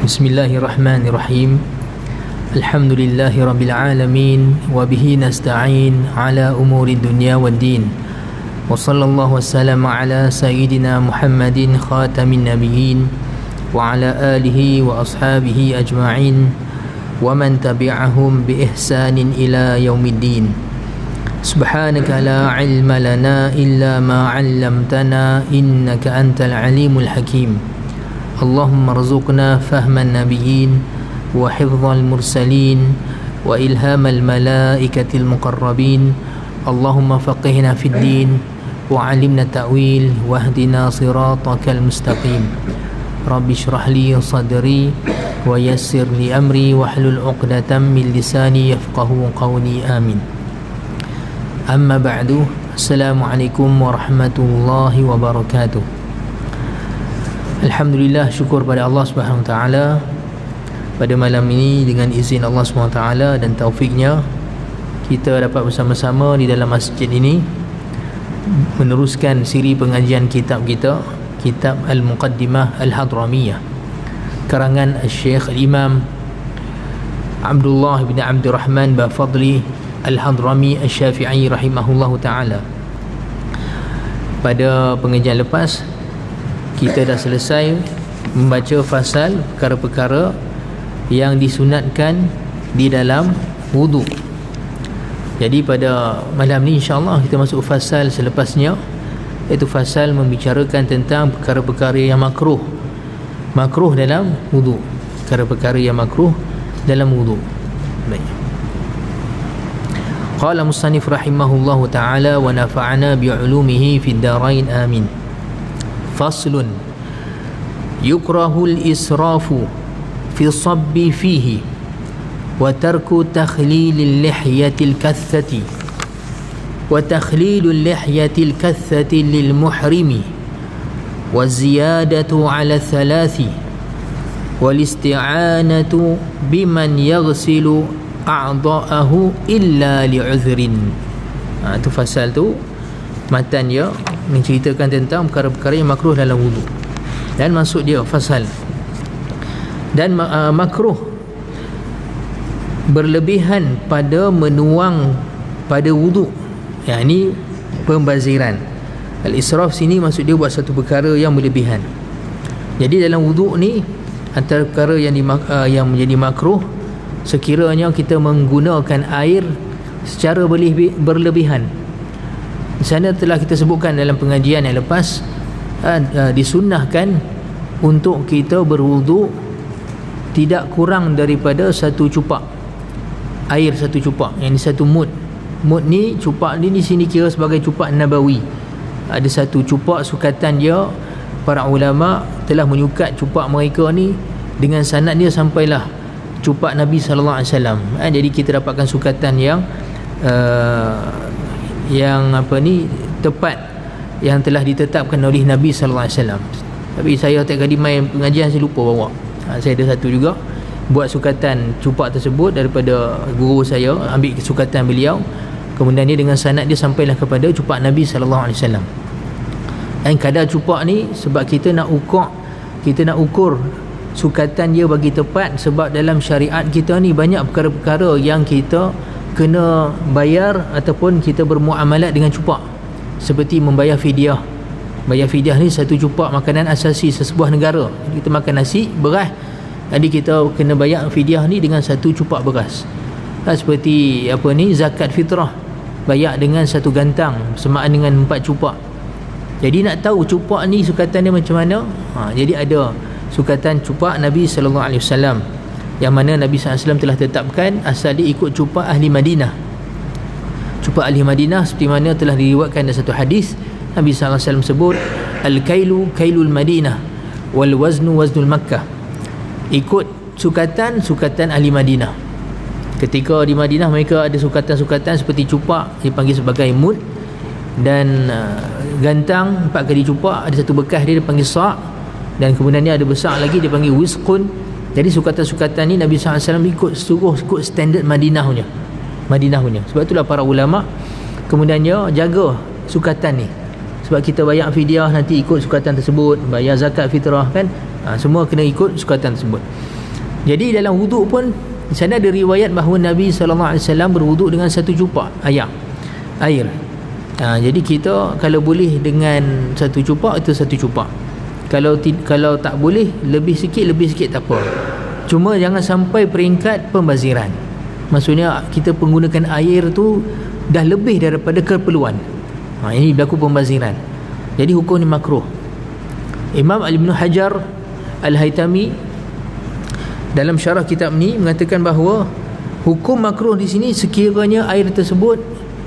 Bismillahirrahmanirrahim. Alhamdulillahi rabbil alamin wa bihi nasta'in ala umuri dunya waddin. Wa sallallahu wasallama ala sayyidina Muhammadin khatamin nabiyyin wa ala alihi wa ashabihi ajma'in wa man tabi'ahum bi ihsanin ila yaumiddin. Subhanaka la ilma lana illa ma 'allamtana innaka antal alimul hakim. Allahumma rzuqna fahman nabiyyin wa hifdzal mursalin wa ilhamal malaikatil muqarrabin. Allahumma faqihna fid din wa 'allimna ta'wil wahdina siratakal mustaqim. Rabbi shrah li sadri wa yassir li amri wahlul 'uqdatam min lisani yafqahu qawli. Amin. Amma ba'du. Assalamualaikum warahmatullahi wabarakatuh. Alhamdulillah, syukur pada Allah Subhanahu Wa Taala. Pada malam ini dengan izin Allah Subhanahu Wa Taala dan taufiknya, kita dapat bersama-sama di dalam masjid ini meneruskan siri pengajian kitab kita, kitab Al-Muqaddimah Al-Hadramiyah karangan Al-Syekh Al-Imam Abdullah bin Abdul Rahman Bafadli Al-Hadrami Al-Syafi'i rahimahullahu ta'ala. Pada pengajian lepas kita dah selesai membaca fasal perkara-perkara yang disunatkan di dalam wudu. Jadi pada malam ni insya-Allah kita masuk fasal selepasnya, iaitu fasal membicarakan tentang perkara-perkara yang makruh dalam wudu. Perkara-perkara yang makruh dalam wudu. Baik. Qala musannif rahimahullahu ta'ala wa nafa'ana bi'ulumihi fid darain amin. Faslun. Yukrahul israfu fi sabbi fihi wa tarku takhlilil lihyatil kathati wa takhlilul lihyatil kathati lil muhrimi wa ziyadatu ala thalathi wal isti'anatu biman yaghsilu a'dha'ahu illa li'udhrin. Itu fasal tu, matan dia menceritakan tentang perkara-perkara yang makruh dalam wudu. Dan masuk dia fasal. Dan makruh berlebihan pada menuang pada wudu, yang ini pembaziran. Al-israf sini maksud dia buat satu perkara yang berlebihan. Jadi dalam wudu ni antara perkara yang menjadi makruh sekiranya kita menggunakan air secara berlebihan. Di sana telah kita sebutkan dalam pengajian yang lepas, disunnahkan untuk kita berwudu tidak kurang daripada satu cupak air, satu cupak, yang ini satu mud. Mud ni, cupak ni di sini kira sebagai cupak nabawi. Ada satu cupak sukatan dia, para ulama telah menyukat cupak mereka ni dengan sanad dia sampailah cupak Nabi sallallahu alaihi wasallam. Jadi kita dapatkan sukatan yang tepat, yang telah ditetapkan oleh Nabi sallallahu alaihi wasallam. Tapi saya tiap kali main pengajian saya lupa bawa. Saya ada satu juga buat sukatan cupak tersebut daripada guru saya, ambil sukatan beliau, kemudian dia dengan sanad dia sampailah kepada cupak Nabi sallallahu alaihi wasallam. Dan kadar cupak ni sebab kita nak ukur sukatan dia bagi tepat, sebab dalam syariat kita ni banyak perkara-perkara yang kita kena bayar ataupun kita bermuamalat dengan cupak, seperti membayar fidyah. Bayar fidyah ni satu cupak makanan asasi sesebuah negara. Kita makan nasi, beras, jadi kita kena bayar fidyah ni dengan satu cupak beras. Seperti zakat fitrah, bayar dengan satu gantang semaan dengan 4 cupak. Jadi nak tahu cupak ni sukatan dia macam mana, jadi ada sukatan cupak Nabi sallallahu alaihi wasallam, yang mana Nabi sallallahu alaihi wasallam telah tetapkan asal dia ikut cupak ahli Madinah. Cupak ahli Madinah seperti mana telah diriwayatkan dalam satu hadis, Nabi sallallahu alaihi wasallam sebut, al-kailu kailul Madinah wal waznu waznul Makkah. Ikut sukatan ahli Madinah. Ketika di Madinah mereka ada sukatan-sukatan seperti cupak dipanggil sebagai mud, dan gantang 4 kali cupak, ada satu bekas dia dipanggil sa', dan kemudian ni ada besar lagi dipanggil wisqun. Jadi sukatan-sukatan ni Nabi SAW ikut standard Madinah punya. Sebab itulah para ulama kemudiannya jaga sukatan ni. Sebab kita bayar fidyah nanti ikut sukatan tersebut, bayar zakat fitrah kan, Semua kena ikut sukatan tersebut. Jadi dalam wuduk pun di sana ada riwayat bahawa Nabi SAW berwuduk dengan satu cupak air. Jadi kita kalau boleh dengan satu cupak, itu satu cupak. Kalau tak boleh lebih sikit tak apa. Cuma jangan sampai peringkat pembaziran. Maksudnya kita menggunakan air tu dah lebih daripada keperluan. Ini berlaku pembaziran. Jadi hukum ni makruh. Imam Ibn Hajar Al-Haytami dalam syarah kitab ni mengatakan bahawa hukum makruh di sini sekiranya air tersebut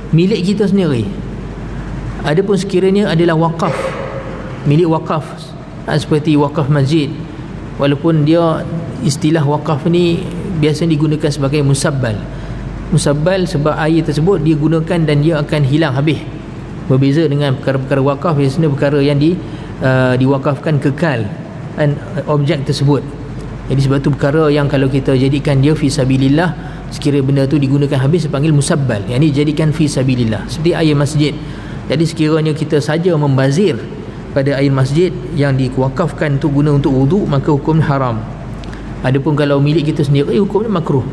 milik kita sendiri. Adapun sekiranya adalah wakaf, milik wakaf, seperti wakaf masjid, walaupun dia istilah wakaf ni biasa digunakan sebagai musabbal sebab air tersebut dia gunakan dan dia akan hilang habis. Berbeza dengan perkara-perkara wakaf, biasanya perkara yang diwakafkan kekal objek tersebut. Jadi sebab tu perkara yang kalau kita jadikan dia fi sabilillah, sekiranya benda tu digunakan habis dipanggil musabbal, yang ini dijadikan fi sabilillah, seperti air masjid. Jadi sekiranya kita saja membazir pada air masjid yang diwakafkan untuk guna untuk wuduk, maka hukumnya haram. Adapun kalau milik kita sendiri, hukumnya makruh.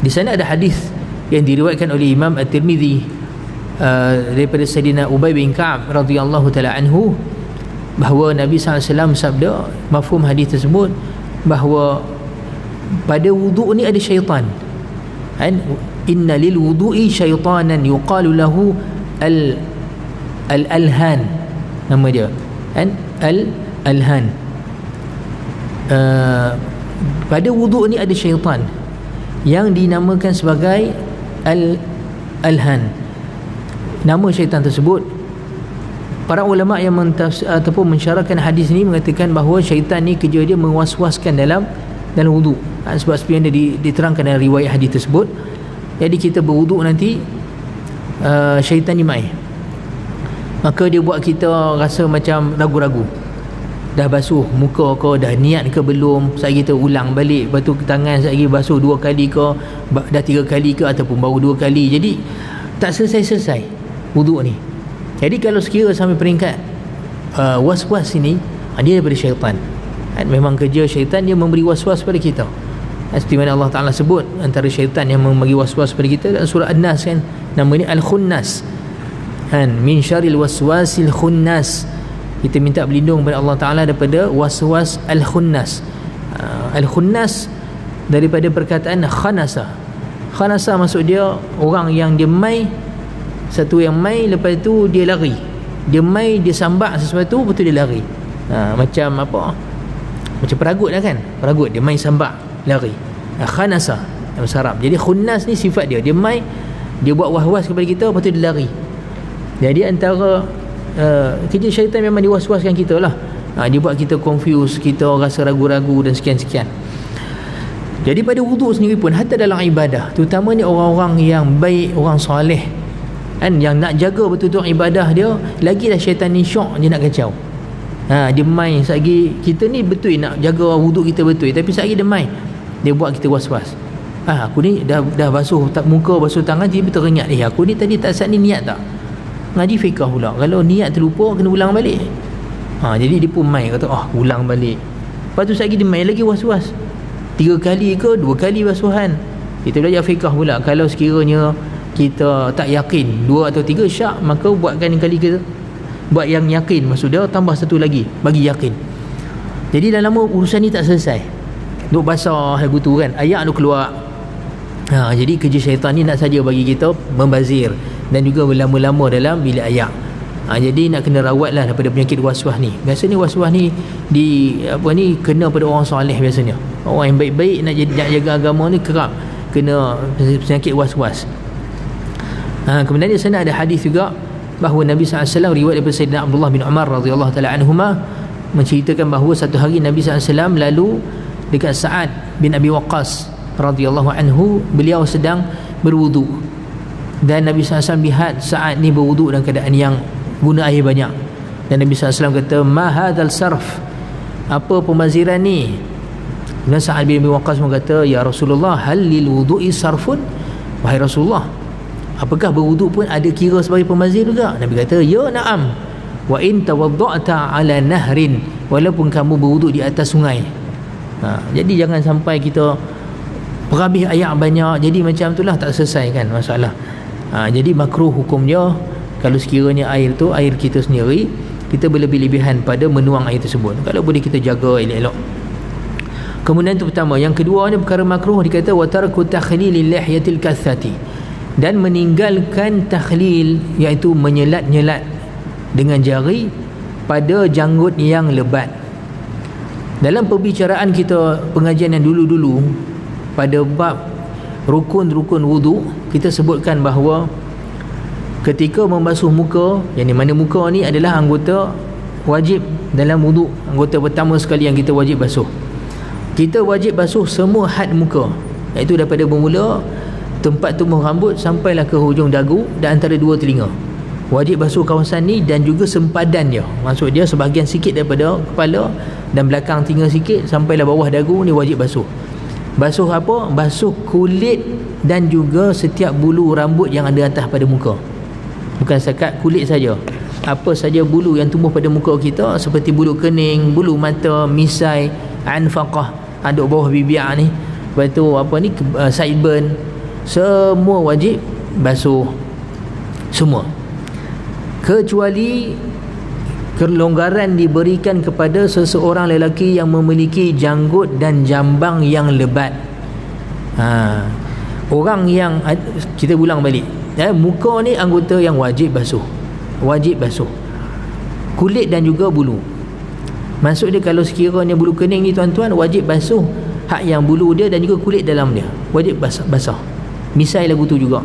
Di sana ada hadis yang diriwayatkan oleh Imam At-Tirmidzi daripada Sayyidina Ubay bin Ka'ab radhiyallahu taala anhu, bahawa Nabi SAW sabda, mafhum hadis tersebut, bahawa pada wuduk ni ada syaitan. Inna lil wudu'i syaitanan yuqalu lahu al-alhan, nama dia al-alhan. Pada wuduk ni ada syaitan yang dinamakan sebagai al-alhan. Nama syaitan tersebut, para ulama yang ataupun mensyarahkan hadis ni mengatakan bahawa syaitan ni kerja dia mewaswaskan dalam wuduk. Sebab seperti yang diterangkan dalam riwayat hadis tersebut, jadi kita berwuduk nanti syaitan ni mai, maka dia buat kita rasa macam ragu-ragu, dah basuh muka ke, dah niat ke belum, sekali kita ulang balik, lepas tu tangan sekali basuh 2 kali ke, dah 3 kali ke, ataupun baru 2 kali. Jadi tak selesai wuduk ni. Jadi kalau sekira sampai peringkat was-was ini, dia daripada syaitan. Memang kerja syaitan, dia memberi was-was pada kita. Seperti mana Allah Ta'ala sebut antara syaitan yang memberi was-was pada kita dalam surah An-Nas kan, nama ni Al-Khunnas, min syaril waswasil khunnas. Kita minta berlindung kepada Allah Ta'ala daripada was-was Al-Khunnas. Al-Khunnas daripada perkataan khanasa. Khanasa maksud dia orang yang dia mai, satu yang mai, lepas tu dia lari. Dia mai, dia sambak sesuatu, lepas tu dia lari. Macam apa? Macam peragut lah kan. Peragut, dia mai sambak, lari. Khanasa dalam bahasa Arab. Jadi khunnas ni sifat dia. Dia mai, dia buat was-was kepada kita, lepas tu dia lari. Jadi antara kerja syaitan memang dia was-waskan kita lah. Dia buat kita confuse, kita rasa ragu-ragu dan sekian-sekian. Jadi pada wuduk sendiri pun, hatta dalam ibadah, terutamanya orang-orang yang baik, orang soleh, yang nak jaga betul-betul ibadah dia, lagilah syaitan ni syok, dia nak kacau. Dia main satgi, kita ni betul nak jaga wuduk kita betul, tapi satgi dia main, dia buat kita was-was. Aku ni dah basuh muka, basuh tangan, tiba teringat, aku ni tadi tak saat ni niat tak ngaji fiqah pula, kalau niat terlupa kena ulang balik. Jadi dia pun main, kata ulang balik. Lepas tu satgi dia main lagi was-was, 3 kali ke 2 kali basuhan. Kita belajar fiqah pula, kalau sekiranya kita tak yakin 2 atau 3 syak, maka buatkan kali kita buat yang yakin, maksud dia tambah satu lagi bagi yakin. Jadi dah lama urusan ni tak selesai, duk basah lagu tu kan, ayak duk keluar. Jadi kerja syaitan ni nak saja bagi kita membazir dan juga berlama-lama dalam bilik ayak. Jadi nak kena rawat lah daripada penyakit was-was ni. Biasanya was-was ni kena pada orang soleh. Biasanya orang yang baik-baik nak jaga agama ni kerap kena penyakit was-was. Kemudian di sana ada hadis juga bahawa Nabi SAW, riwayat daripada Sayyidina Abdullah bin Umar radhiyallahu taala anhuma, menceritakan bahawa satu hari Nabi SAW lalu dekat Sa'ad bin Abi Waqqas radhiyallahu anhu, beliau sedang berwuduk, dan Nabi SAW lihat Sa'ad ni berwuduk dalam keadaan yang guna air banyak, dan Nabi SAW kata, ma hadzal sarf, apa pembaziran ni? Dan Sa'ad bin Abi Waqqas kata, ya Rasulullah, hal lil wudu'i sarfun, wahai Rasulullah, apakah berwuduk pun ada kira sebagai pembazir juga? Nabi kata, ya na'am, wa in tawadda'ta ala nahrin walaupun kamu berwuduk di atas sungai. Jadi jangan sampai kita perhabis air banyak, jadi macam itulah tak selesai kan masalah. Jadi makruh hukumnya kalau sekiranya air tu air kita sendiri, kita berlebih-lebihan pada menuang air tersebut. Kalau boleh kita jaga elok-elok. Kemudian itu pertama. Yang kedua ni perkara makruh, dikata wa tarku takhlilil lihyatil kathati, dan meninggalkan takhlil, iaitu menyelat-nyelat dengan jari pada janggut yang lebat. Dalam perbicaraan kita pengajian yang dulu-dulu pada bab rukun-rukun wudu, kita sebutkan bahawa ketika membasuh muka, yang di mana muka ni adalah anggota wajib dalam wudu, anggota pertama sekali yang kita wajib basuh. Kita wajib basuh semua had muka, iaitu daripada bermula tempat tumbuh rambut sampailah ke hujung dagu dan antara dua telinga. Wajib basuh kawasan ni dan juga sempadan dia. Maksud dia sebahagian sikit daripada kepala dan belakang telinga sikit sampailah bawah dagu ni wajib basuh. Basuh apa? Basuh kulit dan juga setiap bulu rambut yang ada atas pada muka. Bukan sekat kulit saja, apa saja bulu yang tumbuh pada muka kita, seperti bulu kening, bulu mata, misai, anfaqah, ada bawah bibir ni, lepas tu apa ni, sideburn, semua wajib basuh semua, kecuali kelonggaran diberikan kepada seseorang lelaki yang memiliki janggut dan jambang yang lebat. Orang yang, kita ulang balik, muka ni anggota yang wajib basuh, wajib basuh kulit dan juga bulu. Maksud dia kalau sekiranya bulu kening ni tuan-tuan, wajib basuh hak yang bulu dia dan juga kulit dalam dia, wajib basah. Misai lagu tu juga,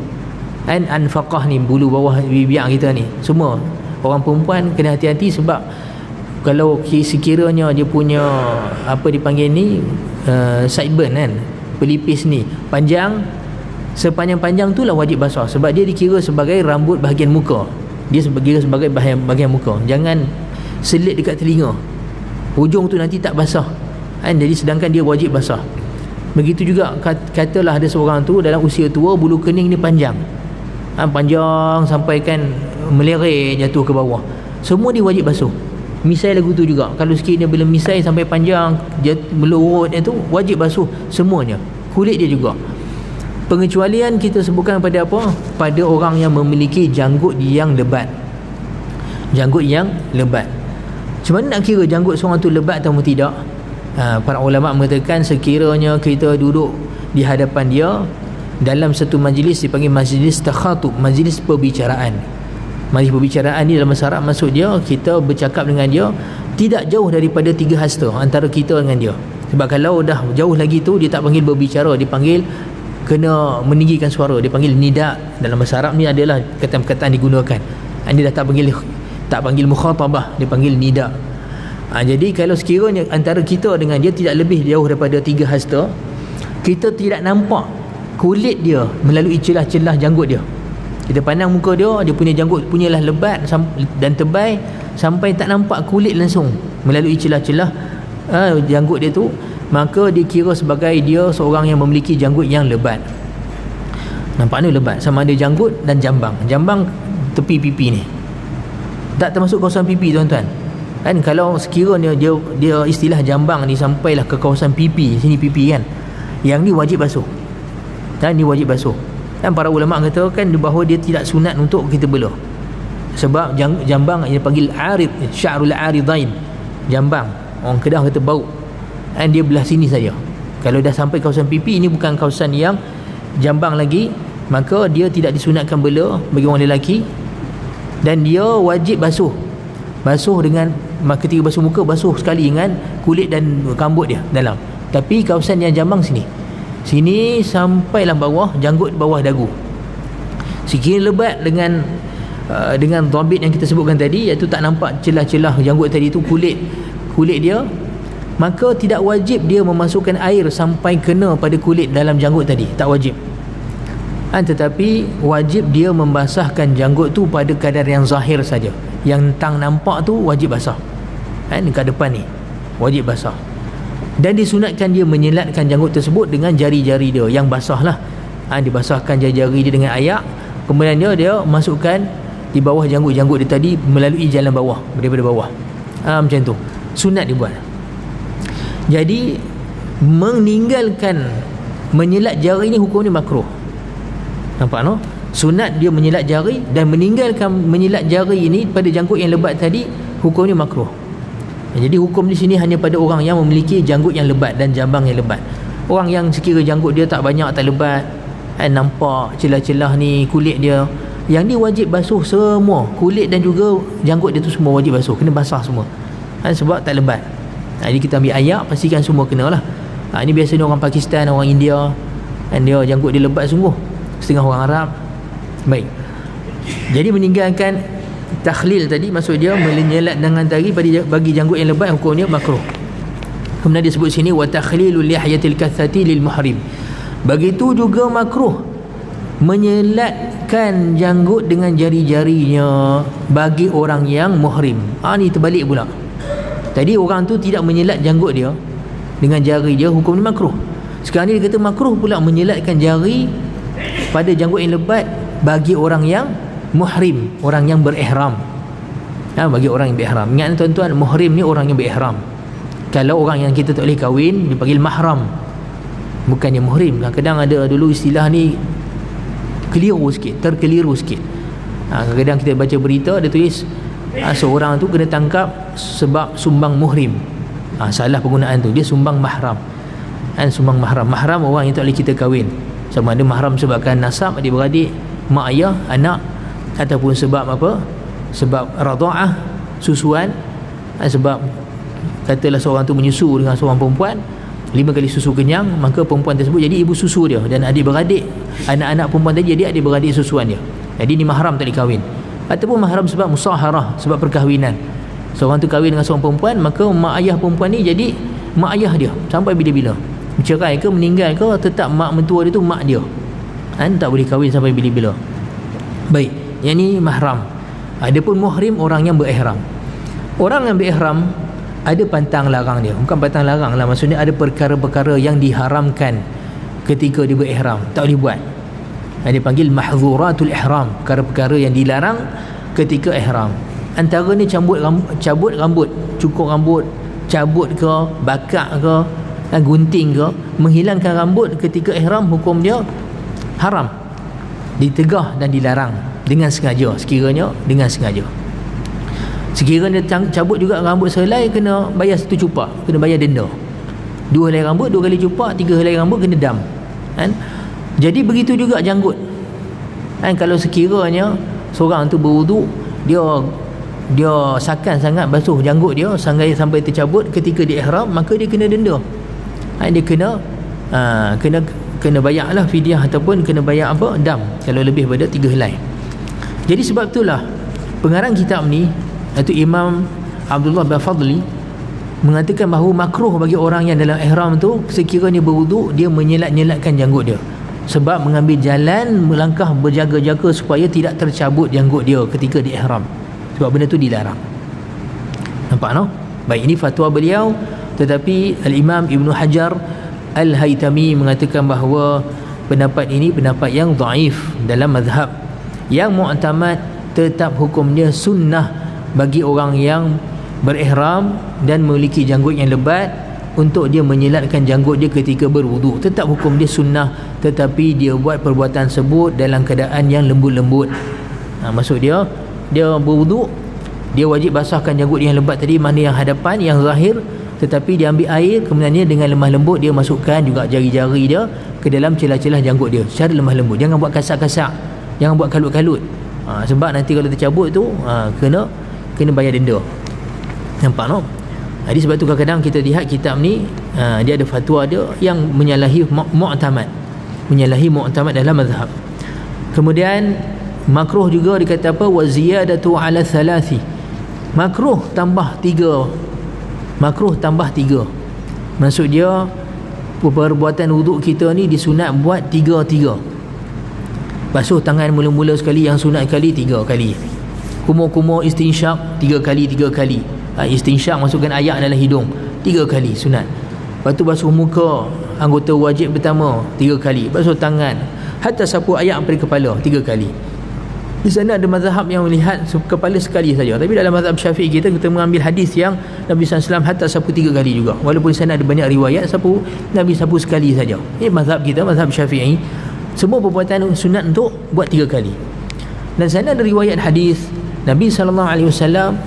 anfaqah ni bulu bawah bibir kita ni, semua orang perempuan kena hati-hati. Sebab kalau sekiranya dia punya apa dipanggil ni, sideburn kan, pelipis ni panjang, sepanjang-panjang tu lah wajib basah, sebab dia dikira sebagai rambut bahagian muka, dia dikira sebagai bahagian muka. Jangan selit dekat telinga, hujung tu nanti tak basah kan, jadi sedangkan dia wajib basah. Begitu juga katalah ada seorang tu dalam usia tua, bulu kening ni panjang, panjang sampai kan meleret jatuh ke bawah, semua dia wajib basuh. Misai lagu tu juga, kalau sekiranya bila misai sampai panjang melurut tu, wajib basuh semuanya, kulit dia juga. Pengecualian kita sebutkan pada apa? Pada orang yang memiliki janggut yang lebat. Janggut yang lebat. Macam mana nak kira janggut seorang tu lebat atau tidak? Para ulama mengatakan sekiranya kita duduk di hadapan dia dalam satu majlis, dipanggil majlis takhatub, majlis perbicaraan. Majlis perbicaraan ni dalam bahasa Arab, maksud dia kita bercakap dengan dia tidak jauh daripada 3 hasta antara kita dengan dia. Sebab kalau dah jauh lagi tu, dia tak panggil berbicara, dia panggil kena meninggikan suara, dia panggil nida. Dalam bahasa Arab ni adalah perkataan digunakan. Dia dah tak panggil mukhatabah, dia panggil nida. Jadi kalau sekiranya antara kita dengan dia tidak lebih jauh daripada 3 hasta, kita tidak nampak kulit dia melalui celah-celah janggut dia. Kita pandang muka dia, dia punya janggut punyalah lebat dan tebal sampai tak nampak kulit langsung melalui celah-celah janggut dia tu, maka dikira sebagai dia seorang yang memiliki janggut yang lebat. Nampaknya lebat, sama ada janggut dan jambang. Jambang tepi pipi ni, tak termasuk kawasan pipi tuan-tuan kan. Kalau sekiranya dia istilah jambang ni sampailah ke kawasan pipi, sini pipi kan, yang ni wajib basuh kan, ni wajib basuh. Dan para ulama katakan bahawa dia tidak sunat untuk kita belah, sebab jambang yang dipanggil arid, sya'rul aridain, jambang orang Kedah kata bau kan, dia belah sini saja. Kalau dah sampai kawasan pipi, ini bukan kawasan yang jambang lagi, maka dia tidak disunatkan bela bagi orang lelaki, dan dia wajib basuh dengan, ketika basuh muka, basuh sekali dengan kulit dan rambut dia dalam. Tapi kawasan yang jambang sini sampailah bawah janggut, bawah dagu. Sekiranya lebat dengan dhabit yang kita sebutkan tadi, iaitu tak nampak celah-celah janggut tadi tu, kulit dia, maka tidak wajib dia memasukkan air sampai kena pada kulit dalam janggut tadi, tak wajib. Tetapi wajib dia membasahkan janggut tu pada kadar yang zahir saja. Yang tang nampak tu wajib basah dekat depan ni, wajib basah. Dan disunatkan dia menyelatkan janggut tersebut dengan jari-jari dia yang basah lah. Dibasahkan jari-jari dia dengan air, kemudian dia masukkan di bawah janggut-janggut dia tadi melalui jalan bawah, daripada bawah. Macam tu. sunat dibuat. Jadi meninggalkan menyelat jari ni hukum ni makruh. Nampak no? Sunat dia menyelat jari, dan meninggalkan menyelat jari ini pada janggut yang lebat tadi hukum ni makruh. Jadi hukum di sini hanya pada orang yang memiliki janggut yang lebat dan jambang yang lebat. Orang yang sekira janggut dia tak banyak, tak lebat, nampak celah-celah ni kulit dia, yang ni wajib basuh semua. Kulit dan juga janggut dia tu semua wajib basuh, kena basah semua, sebab tak lebat. Jadi kita ambil ayak, pastikan semua kena lah. Ini biasanya orang Pakistan, orang India, dia janggut dia lebat sungguh, setengah orang Arab. Baik, jadi meninggalkan takhlil tadi, maksud dia menyelat dengan tari bagi janggut yang lebat, hukumnya makruh. Kemudian disebut sini wa takhlilul lihyatil kathati lil muhrim. Begitu juga makruh menyelatkan janggut dengan jari-jarinya bagi orang yang muhrim. Ni terbalik pula. Tadi orang tu tidak menyelat janggut dia dengan jari dia, hukum ni makruh. Sekarang ni dia kata makruh pula menyelatkan jari pada janggut yang lebat bagi orang yang muhrim, orang yang berihram. Bagi orang yang berihram. Ingat tuan-tuan, muhrim ni orang yang berihram. Kalau orang yang kita tak boleh kahwin, dipanggil mahram, bukannya muhrim. Kadang-kadang ada dulu istilah ni terkeliru sikit. Kadang-kadang kita baca berita, dia tulis seorang tu kena tangkap sebab sumbang muhrim. Salah penggunaan tu, dia sumbang mahram. Sumbang mahram. Mahram orang yang tak boleh kita kahwin, sama ada mahram sebabkan nasab, adik-beradik, mak ayah, anak, ataupun sebab apa? Sebab radha'ah, susuan. Sebab katalah seorang tu menyusu dengan seorang perempuan, 5 kali susu kenyang, maka perempuan tersebut jadi ibu susu dia, dan adik-beradik, anak-anak perempuan tadi jadi adik-beradik susuan dia. Jadi ni mahram tak boleh kahwin. Ataupun mahram sebab musaharah, sebab perkahwinan. Seorang tu kahwin dengan seorang perempuan, maka mak ayah perempuan ni jadi mak ayah dia sampai bila-bila. Bercerai ke, meninggal ke, tetap mak mentua dia tu mak dia. Tak boleh kahwin sampai bila-bila. Baik, yang ni mahram. Adapun muhrim, orang yang berihram. Orang yang berihram ada pantang larang dia. Bukan pantang larang lah, maksudnya ada perkara-perkara yang diharamkan ketika dia berihram, tak boleh buat. Dia panggil mahzuratul ihram, perkara-perkara yang dilarang ketika ihram. Antara ni cabut rambut, cukur rambut, cabut ke, bakar ke, gunting ke, menghilangkan rambut ketika ihram, hukum dia haram, ditegah dan dilarang dengan sengaja. Sekiranya dengan sengaja, sekiranya cabut juga rambut sehelai, kena bayar 1 cupak, kena bayar denda. 2 helai rambut 2 kali cupak, 3 helai rambut kena dam. Jadi begitu juga janggut. Kalau sekiranya seorang tu berwuduk, dia sakan sangat basuh janggut dia sampai tercabut ketika dia ihram, maka dia kena denda. Dia kena bayar lah fidyah, ataupun kena bayar apa? Dam, kalau lebih pada 3 helai. Jadi sebab itulah pengarang kitab ni, iaitu Imam Abdullah bin Fadli, mengatakan bahawa makruh bagi orang yang dalam ihram tu, sekiranya berwuduk, dia menyelat-nyelatkan janggut dia, sebab mengambil jalan melangkah berjaga-jaga supaya tidak tercabut janggut dia ketika di ihram, sebab benda tu dilarang. Nampak no? Baik, ini fatwa beliau. Tetapi Al-Imam Ibn Hajar Al-Haytami mengatakan bahawa pendapat ini pendapat yang dhaif dalam mazhab. Yang mu'tamad tetap hukumnya sunnah bagi orang yang berihram dan memiliki janggut yang lebat, untuk dia menyelatkan janggut dia ketika berwuduk. Tetap hukum dia sunnah, tetapi dia buat perbuatan tersebut dalam keadaan yang lembut-lembut. Maksud dia berwuduk, dia wajib basahkan janggut yang lebat tadi, mana yang hadapan, yang zahir, tetapi dia ambil air, kemudiannya dengan lemah lembut dia masukkan juga jari-jari dia ke dalam celah-celah janggut dia secara lemah lembut. Jangan buat kasak-kasak, jangan buat kalut-kalut. Sebab nanti kalau tercabut tu kena bayar denda. Nampak no? Jadi sebab tu kadang-kadang kita lihat kitab ni, dia ada fatwa dia yang menyalahi mu'tamad, menyalahi mu'tamad dalam mazhab. Kemudian makruh juga dikata apa? Wa ziyadatu ala thalathi. Makruh tambah 3. Makruh tambah 3. Maksud dia perbuatan wuduk kita ni disunat buat 3-3. Basuh tangan mula-mula sekali, yang sunat kali 3 kali. Kumur-kumur istinsyak 3 kali 3 kali. Istinsyak masukkan ayak dalam hidung 3 kali sunat. Lepas tu basuh muka, anggota wajib pertama 3 kali. Basuh tangan, hatta sapu ayak pada kepala 3 kali. Di sana ada mazhab yang melihat kepala sekali saja, tapi dalam mazhab Syafi'i kita mengambil hadis yang Nabi SAW hatta sapu 3 kali juga, walaupun di sana ada banyak riwayat Nabi sapu sekali saja. Ini mazhab kita, mazhab Syafi'i, semua perbuatan sunat untuk buat 3 kali. Dan sana ada riwayat hadis Nabi SAW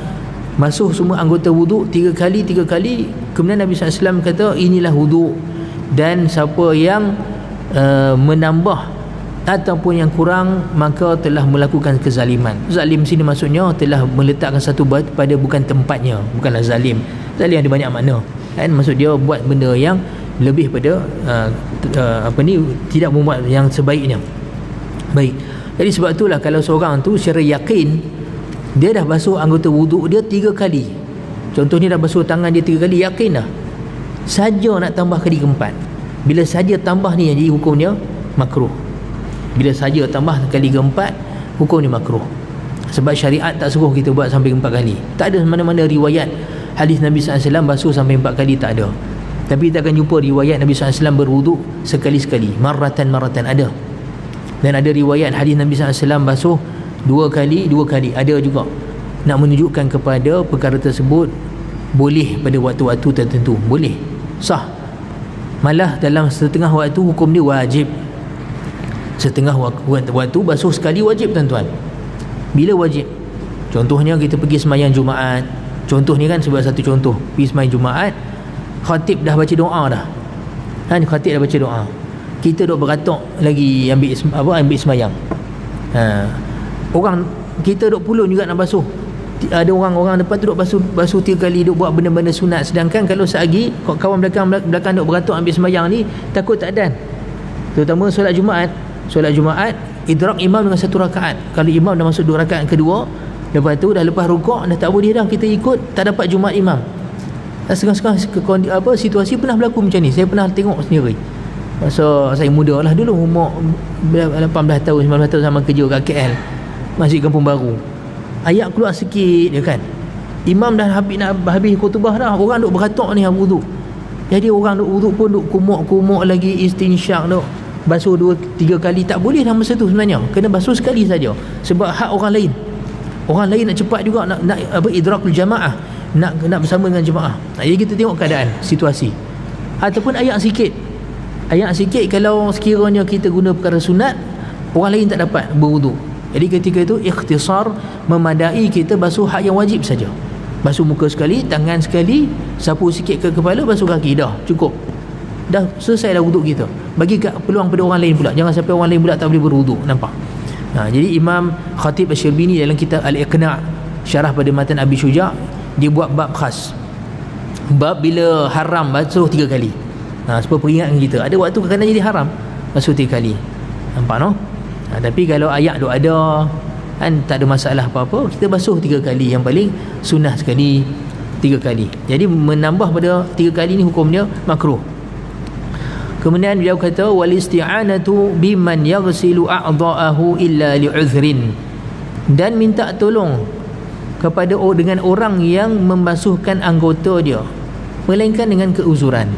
basuh semua anggota wuduk 3 kali, kemudian Nabi SAW kata inilah wuduk, dan siapa yang menambah ataupun yang kurang maka telah melakukan kezaliman. Zalim sini maksudnya telah meletakkan satu batu pada bukan tempatnya, bukanlah zalim. Zalim ada banyak makna kan, maksud dia buat benda yang lebih pada tidak membuat yang sebaiknya. Baik, jadi sebab itulah kalau seorang tu secara yakin dia dah basuh anggota wuduk dia 3 kali, contohnya dah basuh tangan dia 3 kali, yakin dah, saja nak tambah kali keempat, bila saja tambah ni yang jadi hukumnya makruh. Bila saja tambah kali keempat, hukum ni makruh. Sebab syariat tak suruh kita buat sampai 4 kali. Tak ada mana-mana riwayat hadis Nabi SAW basuh sampai 4 kali, tak ada. Tapi kita akan jumpa riwayat Nabi SAW berwuduk sekali-sekali, marratan ada. Dan ada riwayat hadis Nabi SAW basuh 2 kali, ada juga. Nak menunjukkan kepada perkara tersebut boleh pada waktu-waktu tertentu, boleh, sah. Malah dalam setengah waktu hukum dia wajib. Setengah waktu basuh sekali wajib tuan-tuan. Bila wajib? Contohnya kita pergi semayang Jumaat. Contoh ni kan sebagai satu contoh. Pergi semayang Jumaat, khatib dah baca doa dah. Kan khatib dah baca doa. Kita duk beratok lagi ambil semayang. Orang kita duk pulun juga nak basuh. Ada orang depan tu duk basuh 3 kali, duk buat benda-benda sunat. Sedangkan kalau sehari kawan belakang duk beratok ambil semayang ni takut tak dan. Terutama solat Jumaat idrak imam dengan 1 rakaat. Kalau imam dah masuk 2 rakaat kedua, lepas tu dah lepas rukuk dah tak boleh dah kita ikut, tak dapat Jumaat imam. Sekarang situasi pernah berlaku macam ni. Saya pernah tengok sendiri. Masa saya muda lah dulu, umur 18 tahun 19 tahun sama kerja kat KL, Masjid Kampung Baru. Ayat keluar sikit je kan, imam dah habis khutbah dah, orang duk beratok ni wuduk. Jadi orang duk wuduk pun duk kumuk lagi, istinsyak duk basuh 2-3 kali. Tak boleh dah masa tu sebenarnya, kena basuh sekali saja. Sebab hak orang lain nak cepat juga, nak idrakul jamaah, nak bersama dengan jemaah. Jadi kita tengok keadaan, situasi. Ataupun ayat sikit kalau sekiranya kita guna perkara sunat, orang lain tak dapat berwuduk. Jadi ketika itu ikhtisar, memadai kita basuh hak yang wajib saja. Basuh muka sekali, tangan sekali, sapu sikit ke kepala, basuh kaki, dah cukup. Dah selesai dah wuduk kita. Bagi peluang pada orang lain pula, jangan sampai orang lain pula tak boleh berwuduk. Nampak? Jadi Imam Khatib Asy-Syarbini dalam kitab Al-Iqna', syarah pada matan Abi Syuja', dia buat bab khas, bab bila haram basuh 3 kali. Supaya peringatkan kita, ada waktu kadang-kadang jadi haram basuh 3 kali. Nampak no? Tapi kalau ayat tu ada kan, tak ada masalah apa-apa, kita basuh 3 kali, yang paling sunnah sekali 3 kali. Jadi menambah pada 3 kali ni hukumnya makruh. Kemudian beliau kata wal isti'anatu biman yaghsilu a'dha'ahu illa li'udhrin, dan minta tolong kepada dengan orang yang membasuhkan anggota dia melainkan dengan keuzuran.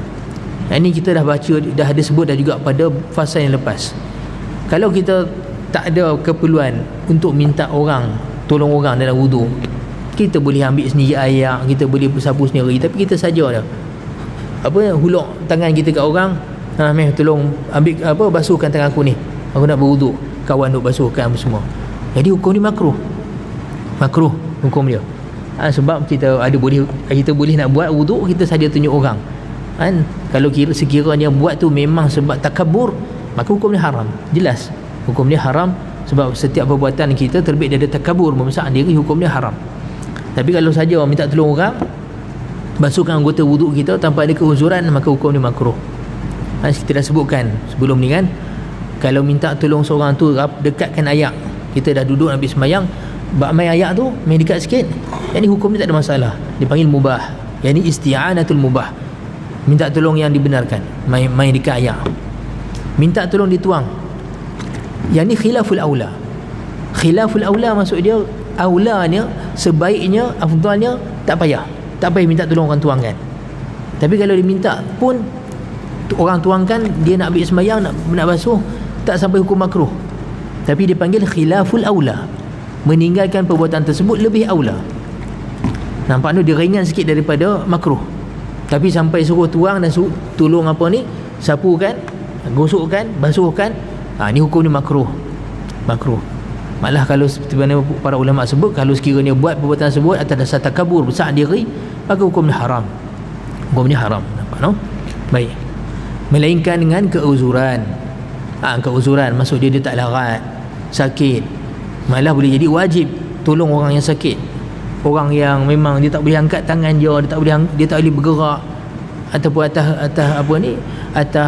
Ini kita dah baca, dah ada sebut dah juga pada fasa yang lepas. Kalau kita tak ada keperluan untuk minta orang, tolong orang dalam wudu, kita boleh ambil sendiri air, kita boleh bersapu sendiri, tapi kita saja dah huluk tangan kita kat orang, meh tolong ambil basuhkan tangan aku ni, aku nak berwuduk, kawan duk basuhkan semua. Jadi hukum ni makruh hukum dia. Sebab kita boleh nak buat wuduk, kita saja tunjuk orang kan. Kalau sekiranya buat tu memang sebab takabur, maka hukum dia haram, jelas hukum dia haram. Sebab setiap perbuatan kita terbit dari takabur, membesarkan diri, hukum dia haram. Tapi kalau saja minta tolong orang basuhkan anggota wuduk kita tanpa ada keuzuran, maka hukum dia makruh. Kita dah sebutkan sebelum ni kan, kalau minta tolong seorang tu dekatkan ayak, kita dah duduk habis semayang, main ayak tu main dekat sikit, yang ni hukum dia tak ada masalah, dipanggil mubah. Yang ni isti'anatul mubah, minta tolong yang dibenarkan, main dekat ayak, minta tolong dituang, yang ni khilaful aula. Khilaful aula maksud dia aulanya, sebaiknya, afdalnya tak payah minta tolong orang tuangkan. Tapi kalau diminta pun orang tuangkan, dia nak ambil semayang, nak basuh, tak sampai hukum makruh, tapi dipanggil khilaful aula. meninggalkan perbuatan tersebut lebih aula. Nampak tu dia ringan sikit daripada makruh. Tapi sampai suruh tuang dan tolong apa ni, sapukan, gosokkan, basuhkan, ni hukum ni makruh. Malah kalau seperti mana para ulama sebut, kalau sekiranya buat perbuatan tersebut atas dasar takabur, besar diri, maka hukumnya haram. Nampak no? Baik. Melainkan dengan keuzuran. Keuzuran maksud dia tak larat, sakit, malah boleh jadi wajib tolong orang yang sakit, orang yang memang dia tak boleh angkat tangan dia tak boleh bergerak, ataupun atas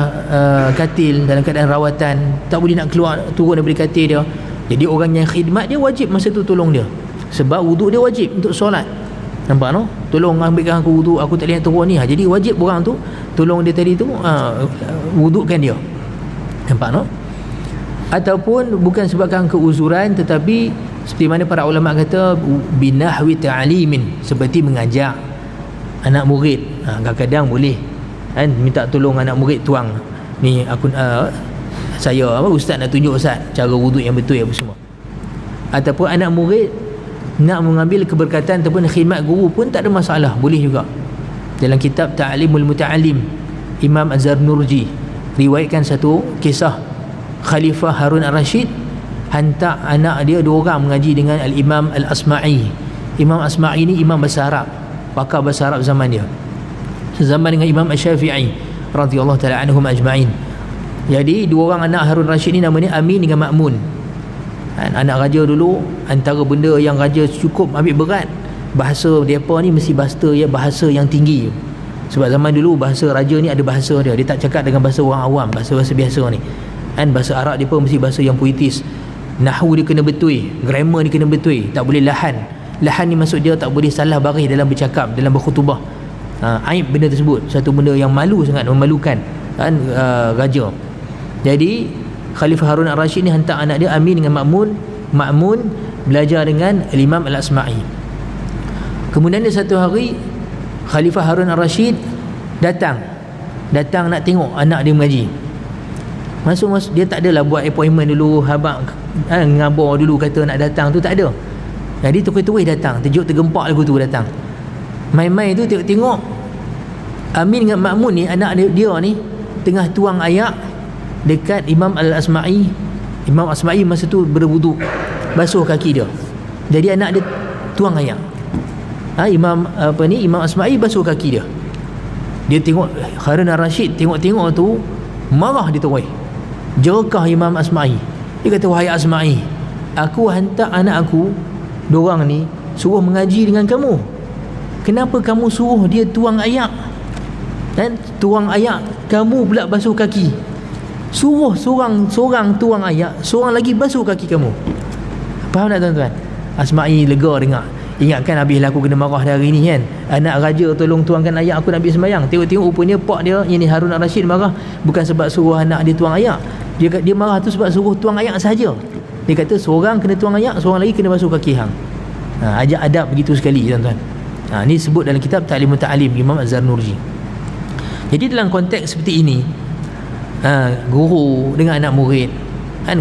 katil dalam keadaan rawatan, tak boleh nak keluar turun daripada katil dia. Jadi orang yang khidmat dia wajib masa tu tolong dia, sebab wuduk dia wajib untuk solat. Nampak no? Tolong ambilkan aku wuduk, aku tak boleh nak turun ni. Jadi wajib orang tu tolong dia tadi tu, wudukkan dia. Nampak no? Ataupun bukan sebabkan keuzuran, tetapi seperti mana para ulama kata binahwi ta'limin, seperti mengajak anak murid. Kadang-kadang boleh kan minta tolong anak murid tuang ni, aku ustaz nak tunjuk ustaz cara wuduk yang betul apa semua. Ataupun anak murid nak mengambil keberkatan ataupun khidmat guru pun tak ada masalah, boleh juga. Dalam kitab Ta'limul Muta'allim, Imam Az-Zarnurji riwayatkan satu kisah Khalifah Harun Ar-Rashid hantar anak dia 2 orang mengaji dengan Al-Imam Al-Asma'i. Imam Asma'i ni imam bahasa Arab, pakar bahasa Arab zaman dia, sezaman dengan Imam Asy-Syafi'i radhiyallahu ta'ala anhum ajma'in. Jadi 2 orang anak Harun Rashid ni namanya Amin dengan Ma'mun. Anak raja dulu, antara benda yang raja cukup ambil berat, bahasa mereka ni mesti bahasa yang tinggi. Sebab zaman dulu bahasa raja ni ada bahasa dia tak cakap dengan bahasa orang awam, bahasa biasa ni. Bahasa Arab dia pun mesti bahasa yang puitis. Nahwu dia kena betul, grammar dia kena betul, tak boleh lahan. Lahan ni maksud dia tak boleh salah baris dalam bercakap, dalam berkhutbah. Aib benda tersebut, satu benda yang malu sangat, memalukan raja. Jadi Khalifah Harun Ar-Rashid ni hantar anak dia Amin dengan Ma'mun belajar dengan Imam Al-Asma'i. Kemudian satu hari Khalifah Harun Ar-Rashid datang nak tengok anak dia mengaji. Masuk dia tak adalah buat appointment dulu, habaq ngabar dulu kata nak datang tu, tak ada. Jadi terus datang, terjuk tergempak lagu tu datang. Main-main tu tengok Amin dengan Ma'mun ni, anak dia ni tengah tuang ayak dekat Imam Al-Asma'i. Imam Asma'i masa tu berwuduk, basuh kaki dia. Jadi anak dia tuang ayak. Imam Asma'i basuh kaki dia. Dia tengok Harun Ar-Rashid, tengok tu marah dia terus. Jerakah Imam Asma'i. Dia kata, wahai Asma'i, aku hantar anak aku 2 orang ni suruh mengaji dengan kamu. Kenapa kamu suruh dia tuang ayak? Dan tuang ayak, kamu pula basuh kaki. Suruh seorang tuang ayak, seorang lagi basuh kaki kamu. Faham tak tuan-tuan? Asma'i lega dengar. Ingatkan habislah aku kena marah hari ni kan, anak raja tolong tuangkan ayak, aku nak pergi sembahyang. Tengok rupanya pak dia, ini Harun Ar-Rashid, marah bukan sebab suruh anak dia tuang ayak. Dia marah tu sebab suruh tuang ayak saja. Dia kata seorang kena tuang ayak, seorang lagi kena basuh kaki hang. Ajak adab begitu sekali tuan-tuan. Ni sebut dalam kitab Ta'limul Muta'allim Imam Az-Zarnurji. Jadi dalam konteks seperti ini, guru dengan anak murid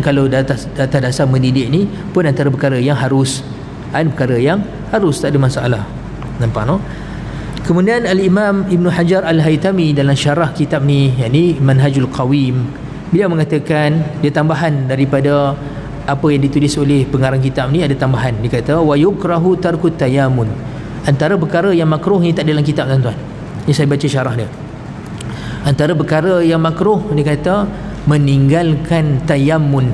kalau atas dasar mendidik ni pun antara perkara yang harus, perkara yang harus, tak ada masalah. Nampak no? Kemudian Al-Imam Ibn Hajar Al-Haytami dalam syarah kitab ni, yakni Manhajul Qawim, dia mengatakan, dia tambahan daripada apa yang ditulis oleh pengarang kitab ni, ada tambahan. Dia kata wa yukrahu tarkut tayamun. Antara perkara yang makruh ni tak ada dalam kitab tuan-tuan. Ni saya baca syarah dia. Antara perkara yang makruh, dia kata meninggalkan tayammun.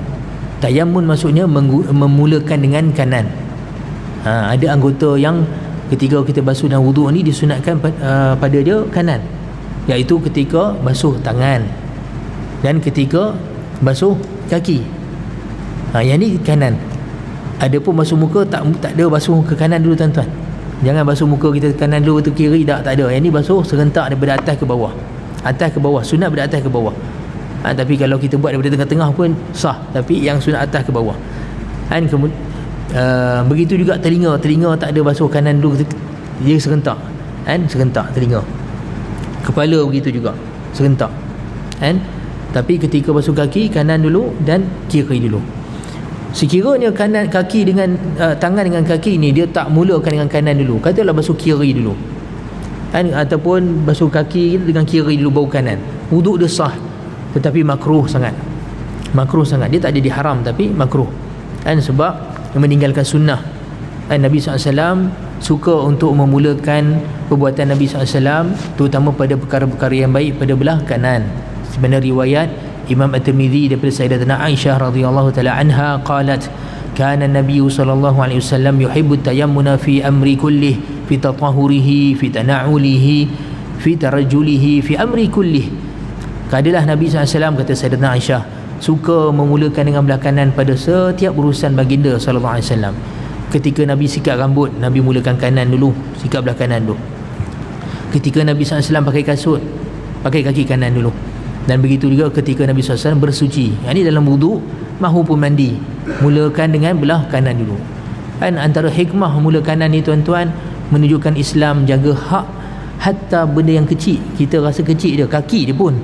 Tayammun maksudnya memulakan dengan kanan. Ada anggota yang ketika kita basuh dan wuduk ni disunatkan pada dia kanan, iaitu ketika basuh tangan dan ketika basuh kaki. Yang ni kanan. Ada pun basuh muka tak ada basuh ke kanan dulu tuan-tuan. Jangan basuh muka kita ke kanan dulu tu kiri, tak ada. Yang ni basuh serentak daripada atas ke bawah. Atas ke bawah, sunat daripada atas ke bawah. Tapi kalau kita buat daripada tengah-tengah pun sah, tapi yang sunat atas ke bawah. Begitu juga telinga tak ada basuh kanan dulu, dia serentak. Serentak telinga. Kepala begitu juga, serentak. Tapi ketika basuh kaki, kanan dulu dan kiri dulu. sekiranya kanan kaki dengan tangan dengan kaki ni dia tak mulakan dengan kanan dulu, katalah basuh kiri dulu kan, ataupun basuh kaki dengan kiri dulu baru kanan, wuduk dia sah, tetapi makruh sangat, dia tak ada diharam tapi makruh kan, sebab meninggalkan sunnah kan. Nabi SAW suka untuk memulakan perbuatan Nabi SAW terutama pada perkara-perkara yang baik pada belah kanan. Sebenarnya riwayat Imam At-Tirmidzi daripada Sayyidatina Aisyah radhiyallahu taala anha qalat kana an-nabiy sallallahu alaihi wasallam yuhibbu at-tayammuna fi amri kullih fi tatahhurihi fi tana'ulihi fi tarajjulihi fi amri kullih. Kadalah Nabi SAW, kata Sayyidatina Aisyah, suka memulakan dengan belah kanan pada setiap urusan baginda sallallahu alaihi wasallam. Ketika Nabi sikat rambut, Nabi mulakan kanan dulu, sikat belah kanan dulu. Ketika Nabi SAW pakai kasut, pakai kaki kanan dulu. Dan begitu juga ketika Nabi SAW bersuci, yang ini dalam wudu maupun mandi, mulakan dengan belah kanan dulu kan. Antara hikmah mula kanan ni tuan-tuan, menunjukkan Islam jaga hak hatta benda yang kecil, kita rasa kecil dia, kaki dia pun,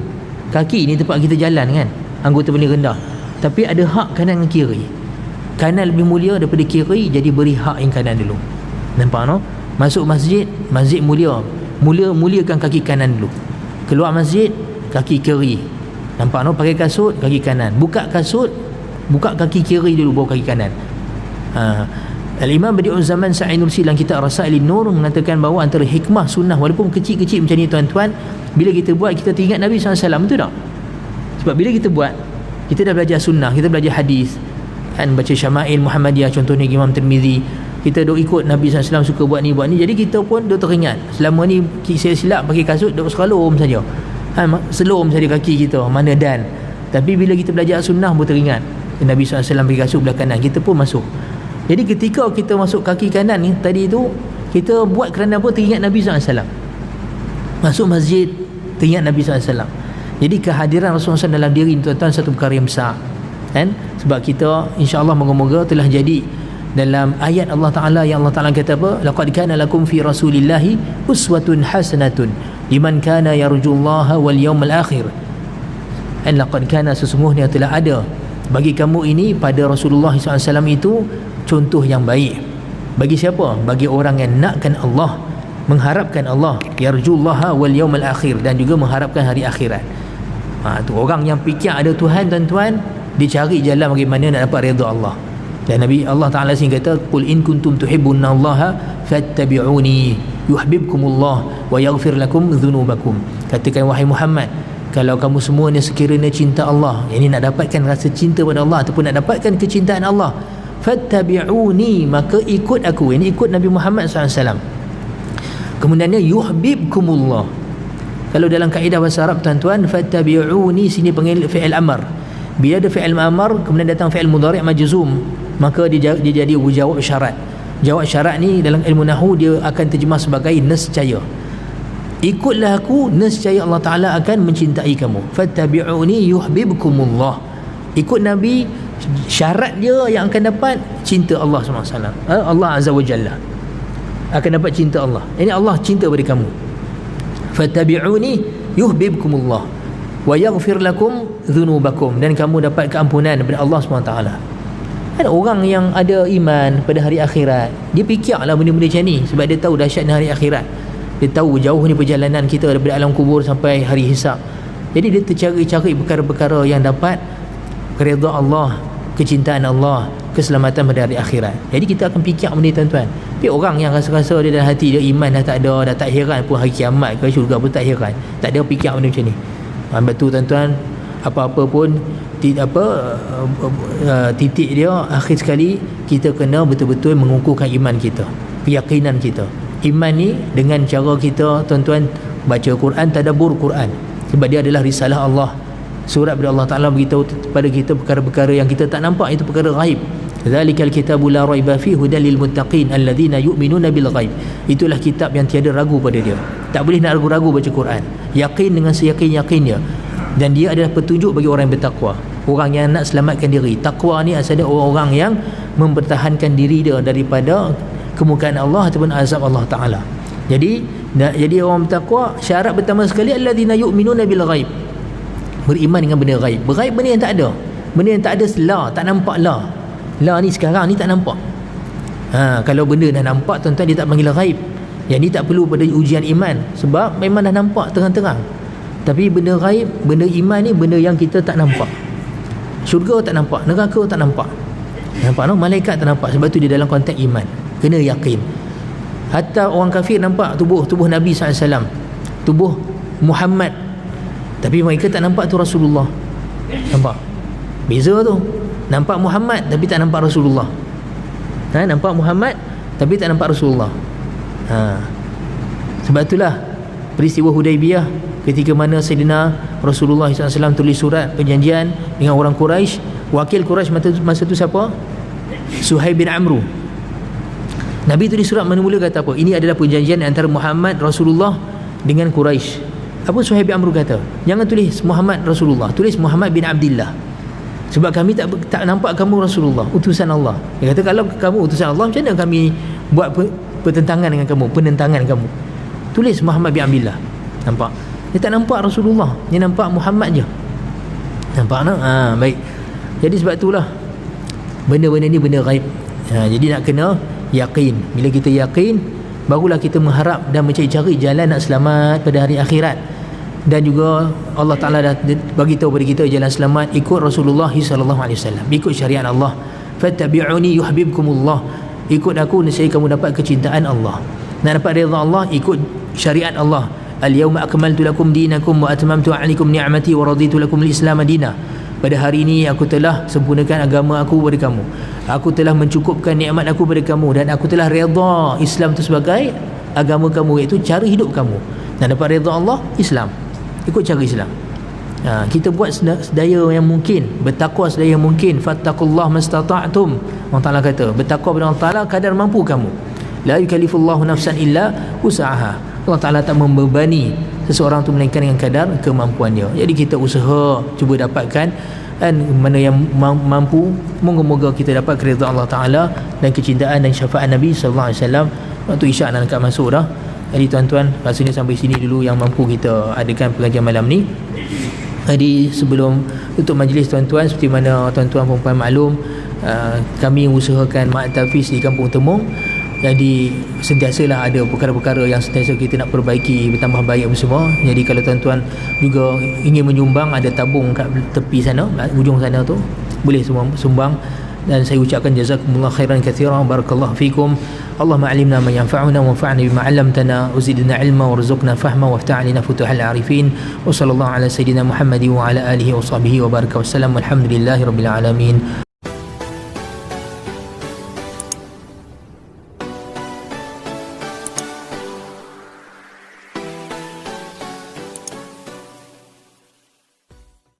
kaki ni tempat kita jalan kan, anggota paling rendah, tapi ada hak kanan dan kiri. Kanan lebih mulia daripada kiri, jadi beri hak yang kanan dulu. Nampak no? Masuk masjid, masjid muliakan kaki kanan dulu. Keluar masjid, kaki kiri. Nampak no? Pakai kasut, kaki kanan. Buka kasut, buka kaki kiri dulu, baru kaki kanan. Al-Imam Badi'uz Zaman Sa'id Nursi dalam kitab Rasailin Nur mengatakan bahawa antara hikmah sunnah, walaupun kecil-kecil macam ni tuan-tuan, bila kita buat kita teringat Nabi SAW, betul tak? Sebab bila kita buat, kita dah belajar sunnah, kita belajar hadis kan, baca Syama'il Muhammadiyah contohnya Imam Tirmidzi, kita duk ikut Nabi SAW suka buat ni, jadi kita pun duk teringat. Selama ni saya silap pakai kasut duk selom saja kan, selom saja kaki kita, mana dan. Tapi bila kita belajar sunnah pun teringat Nabi SAW pakai kasut belah kanan, kita pun masuk. Jadi ketika kita masuk kaki kanan ni tadi tu, kita buat kerana apa? Teringat Nabi SAW. Masuk masjid, teringat Nabi SAW. Jadi kehadiran Rasulullah SAW dalam diri tuan-tuan satu perkara yang besar kan? Sebab kita insya-Allah moga-moga telah jadi dalam ayat Allah Ta'ala yang Allah Ta'ala kata apa? Laqad kana lakum fi rasulillahi uswatun hasanatun liman kana yarjullaha wal yawmal akhir. Dan laqad kana, sesungguhnya telah ada bagi kamu ini pada Rasulullah SAW itu contoh yang baik. Bagi siapa? Bagi orang yang nakkan Allah, mengharapkan Allah, yarjullaha wal yawmal akhir, dan juga mengharapkan hari akhirat. Tu orang yang fikir ada Tuhan tuan-tuan, dia cari jalan bagaimana nak dapat redha Allah. Dan Nabi Allah Ta'ala sini kata, qul in kuntum tuhibbunallaha fattabi'uni yuhibbukumullah wa yaghfir lakum dhunubakum. Katakan wahai Muhammad, kalau kamu semuanya sekiranya cinta Allah, ini nak dapatkan rasa cinta pada Allah ataupun nak dapatkan kecintaan Allah, fattabi'uni, maka ikut aku. Ini ikut Nabi Muhammad SAW. Kemudiannya yuhibbukumullah. Kalau dalam kaedah bahasa Arab tuan-tuan, fattabi'uni sini panggil fi'il amr. Bila ada fi'il amr kemudian datang fi'il mudhari' majzum, maka dia jadi jawab syarat. Jawab syarat ni dalam ilmu nahwu dia akan terjemah sebagai nescaya. Ikutlah aku, nescaya Allah Ta'ala akan mencintai kamu. Fattabi'uni yuhibbukumullah. Ikut Nabi, syarat dia yang akan dapat cinta Allah SWT. Allah Azza wa Jalla akan dapat cinta Allah. Ini Allah cinta pada kamu. Fattabi'uni yuhibbukumullah wa yaghfir lakum dhunubakum, dan kamu dapat keampunan daripada Allah SWT. Kan orang yang ada iman pada hari akhirat, dia fikirlah benda-benda macam ni sebab dia tahu dahsyatnya hari akhirat. Dia tahu jauh ni perjalanan kita daripada alam kubur sampai hari hisab. Jadi dia tercari-cari perkara-perkara yang dapat redha Allah, kecintaan Allah, keselamatan pada hari akhirat. Jadi kita akan fikir benda ni tuan-tuan. Tapi orang yang rasa-rasa dia dalam hati dia iman dah tak ada, dah tak heran pun hari kiamat ke syurga pun tak heran, tak ada fikir benda macam ni. Betul tuan-tuan, apa-apa pun titik dia akhir sekali kita kena betul-betul mengukuhkan iman kita, keyakinan kita. Iman ni dengan cara kita tuan-tuan baca Quran, tadabbur Quran, sebab dia adalah risalah Allah. Surat dari Allah Ta'ala beritahu kepada kita perkara-perkara yang kita tak nampak, itu perkara ghaib. Zalikal kitabu la raiba fihi hudal lil muttaqin alladzina yu'minuna bil ghaib. Itulah kitab yang tiada ragu pada dia. Tak boleh nak ragu-ragu baca Quran. Yakin dengan seyakin-yakinnya. Dan dia adalah petunjuk bagi orang yang bertakwa, orang yang nak selamatkan diri. Takwa ni asalnya orang-orang yang mempertahankan diri dia daripada kemurkaan Allah ataupun azab Allah Ta'ala. Jadi orang bertakwa, syarat pertama sekali alladzina yu'minuna bil ghaib, beriman dengan benda ghaib. Ghaib benda yang tak ada, benda yang tak ada lah, tak nampak lah. lah ni sekarang ni tak nampak. Kalau benda dah nampak, tuan-tuan, dia tak panggil ghaib. Yang ni tak perlu pada ujian iman, sebab memang dah nampak terang-terang. Tapi benda ghaib, benda iman ni benda yang kita tak nampak. Syurga tak nampak, neraka tak nampak. Nampak no? Malaikat tak nampak. Sebab tu dia dalam konteks iman, kena yakin. Hatta orang kafir nampak tubuh Nabi SAW, tubuh Muhammad, tapi mereka tak nampak tu Rasulullah. Nampak? Beza tu. Nampak Muhammad tapi tak nampak Rasulullah. Nampak Muhammad tapi tak nampak Rasulullah. Sebab itulah peristiwa Hudaibiyah, ketika mana Sayyidina Rasulullah SAW tulis surat perjanjian dengan orang Quraisy. Wakil Quraisy masa tu siapa? Suhaib bin Amru. Nabi tulis surat mula-mula kata apa? Ini adalah perjanjian antara Muhammad Rasulullah dengan Quraisy. Apa Suhaib bin Amru kata? Jangan tulis Muhammad Rasulullah, tulis Muhammad bin Abdillah. Sebab kami tak nampak kamu Rasulullah, utusan Allah. Dia kata, kalau kamu utusan Allah, macam mana kami buat pertentangan dengan kamu, penentangan kamu? Tulis Muhammad bin Abdillah. Nampak? Dia tak nampak Rasulullah, dia nampak Muhammad je. Nampak tak? Baik. Jadi sebab itulah benda-benda ni benda ghaib. Jadi nak kena yakin. Bila kita yakin, barulah kita mengharap dan mencari-cari jalan nak selamat pada hari akhirat. Dan juga Allah Ta'ala dah bagi tahu pada kita jalan selamat, ikut Rasulullah SAW, ikut syariat Allah. Fattabi'uni yuhibbukumullah, ikut aku nescaya kamu dapat kecintaan Allah. Nak dapat redha Allah, ikut syariat Allah. Al-yawma akmaltu lakum dinakum wa atmamtu 'alaikum ni'mati wa raditu lakum al-islam madina. Pada hari ini aku telah sempurnakan agama aku kepada kamu, aku telah mencukupkan nikmat aku kepada kamu, dan aku telah redha Islam itu sebagai agama kamu, iaitu cara hidup kamu. Dan dapat redha Allah, Islam, ikut cara Islam. Kita buat sedaya yang mungkin, bertakwa sedaya yang mungkin. Fattaqullah mastata'tum. Allah Ta'ala kata, bertakwa kepada Allah Ta'ala kadar mampu kamu. La yukallifullahu nafsan illa usaha. Allah Ta'ala tak membebani seseorang tu melainkan dengan kadar kemampuannya. Jadi kita usaha cuba dapatkan, dan mana yang mampu, moga-moga kita dapat keridhaan Allah Ta'ala dan kecintaan dan syafaat Nabi SAW. Waktu isyak nak dekat masuk dah. Jadi tuan-tuan, rasanya sampai sini dulu yang mampu kita adakan pengajian malam ni. Jadi sebelum tutup majlis, tuan-tuan, seperti mana tuan-tuan perempuan maklum, kami usahakan Mak Tafiz di Kampung Temung. Jadi sentiasalah ada perkara-perkara yang sentiasa kita nak perbaiki, bertambah baik semua. Jadi kalau tuan-tuan juga ingin menyumbang, ada tabung kat tepi sana, ujung sana tu, boleh semua sumbang. Dan saya ucapkan jazakumullah khairan katsiran, barakallahu fikum. Allahumma alimna ma yanfa'una wa anfa'na bima 'allamtana, uzidna ilma warzuqna fahma waftah 'alaina futuhal 'arifin. Wa sallallahu ala sayidina Muhammad wa ala alihi wa sahbihi wa baraka wasallam. Walhamdulillahirabbil alamin.